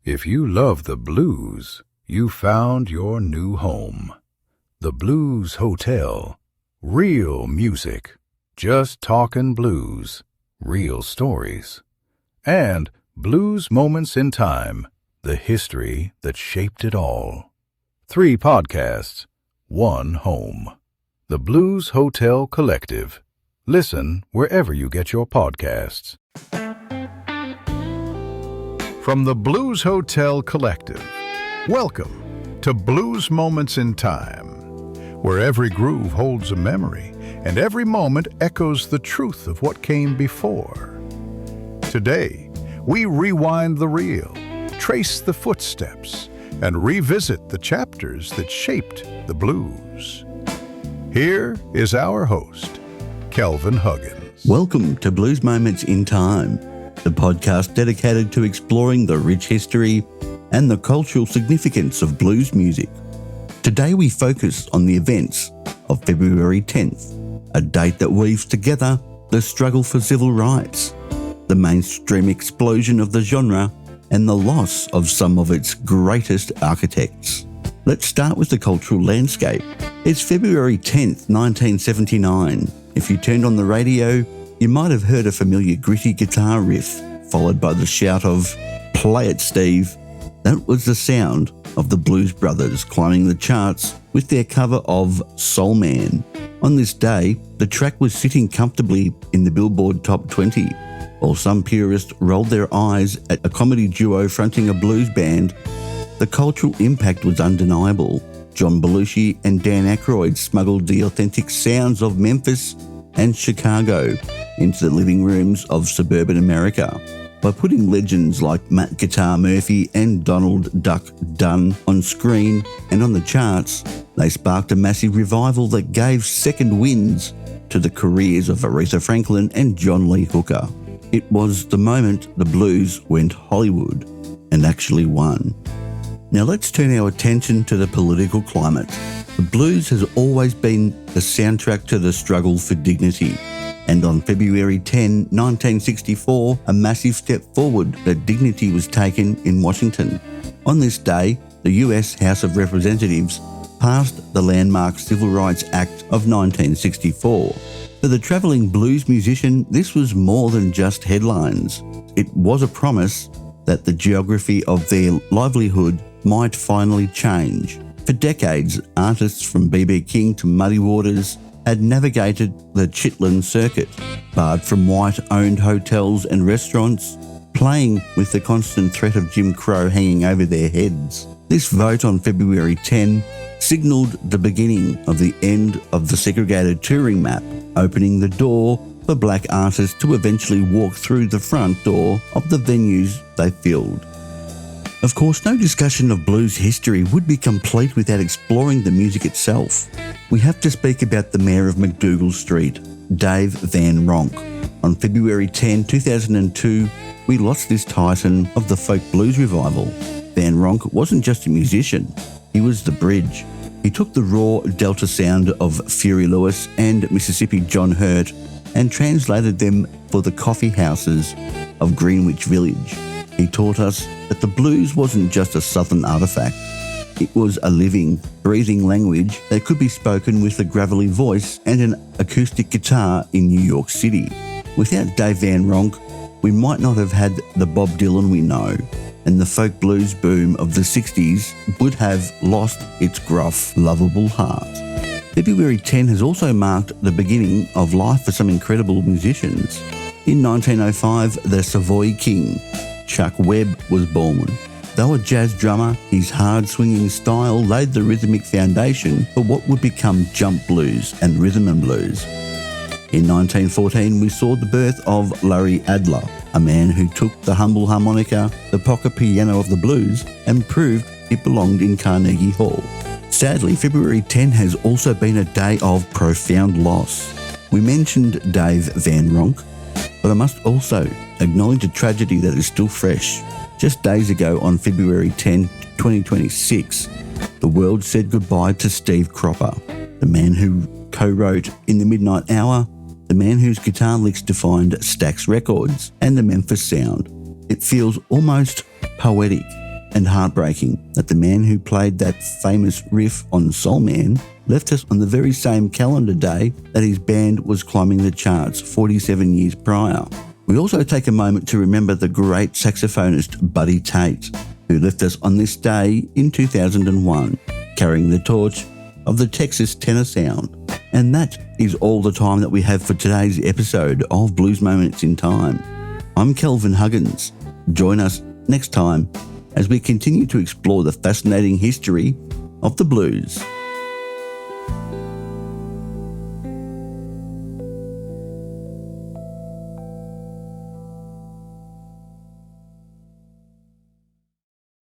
If you love the blues, you found your new home. The Blues Hotel. Real music. Just talking blues. Real stories. And Blues Moments in Time. The history that shaped it all. 3 podcasts. 1 home. The Blues Hotel Collective. Listen wherever you get your podcasts. From the Blues Hotel Collective, welcome to Blues Moments in Time, where every groove holds a memory and every moment echoes the truth of what came before. Today, we rewind the reel, trace the footsteps, and revisit the chapters that shaped the blues. Here is our host, Kelvin Huggins. Welcome to Blues Moments in Time, the podcast dedicated to exploring the rich history and the cultural significance of blues music. Today we focus on the events of February 10th, a date that weaves together the struggle for civil rights, the mainstream explosion of the genre, and the loss of some of its greatest architects. Let's start with the cultural landscape. It's February 10th, 1979. If you turned on the radio, you might have heard a familiar gritty guitar riff, followed by the shout of, "Play it, Steve." That was the sound of the Blues Brothers climbing the charts with their cover of Soul Man. On this day, the track was sitting comfortably in the Billboard Top 20, while some purists rolled their eyes at a comedy duo fronting a blues band. The cultural impact was undeniable. John Belushi and Dan Aykroyd smuggled the authentic sounds of Memphis and Chicago into the living rooms of suburban America. By putting legends like Matt Guitar Murphy and Donald Duck Dunn on screen and on the charts, they sparked a massive revival that gave second winds to the careers of Aretha Franklin and John Lee Hooker. It was the moment the blues went Hollywood and actually won. Now let's turn our attention to the political climate. The blues has always been the soundtrack to the struggle for dignity. And on February 10, 1964, a massive step forward for dignity was taken in Washington. On this day, the US House of Representatives passed the landmark Civil Rights Act of 1964. For the travelling blues musician, this was more than just headlines. It was a promise that the geography of their livelihood might finally change. For decades, artists from B.B. King to Muddy Waters had navigated the Chitlin Circuit, barred from white-owned hotels and restaurants, playing with the constant threat of Jim Crow hanging over their heads. This vote on February 10 signalled the beginning of the end of the segregated touring map, opening the door for black artists to eventually walk through the front door of the venues they filled. Of course, no discussion of blues history would be complete without exploring the music itself. We have to speak about the mayor of MacDougall Street, Dave Van Ronk. On February 10, 2002, we lost this titan of the folk blues revival. Van Ronk wasn't just a musician, he was the bridge. He took the raw Delta sound of Fury Lewis and Mississippi John Hurt and translated them for the coffee houses of Greenwich Village. He taught us that the blues wasn't just a southern artefact. It was a living, breathing language that could be spoken with a gravelly voice and an acoustic guitar in New York City. Without Dave Van Ronk, we might not have had the Bob Dylan we know, and the folk blues boom of the 60s would have lost its gruff, lovable heart. February 10 has also marked the beginning of life for some incredible musicians. In 1905, the Savoy King, Chuck Webb, was born. Though a jazz drummer, his hard-swinging style laid the rhythmic foundation for what would become jump blues and rhythm and blues. In 1914, we saw the birth of Larry Adler, a man who took the humble harmonica, the pocket piano of the blues, and proved it belonged in Carnegie Hall. Sadly, February 10 has also been a day of profound loss. We mentioned Dave Van Ronk, but I must also acknowledge a tragedy that is still fresh. Just days ago, on February 10, 2026, the world said goodbye to Steve Cropper, the man who co-wrote In the Midnight Hour, the man whose guitar licks defined Stax Records and the Memphis sound. It feels almost poetic and heartbreaking that the man who played that famous riff on Soul Man left us on the very same calendar day that his band was climbing the charts 47 years prior. We also take a moment to remember the great saxophonist Buddy Tate, who left us on this day in 2001, carrying the torch of the Texas tenor sound. And that is all the time that we have for today's episode of Blues Moments in Time. I'm Kelvin Huggins. Join us next time as we continue to explore the fascinating history of the blues.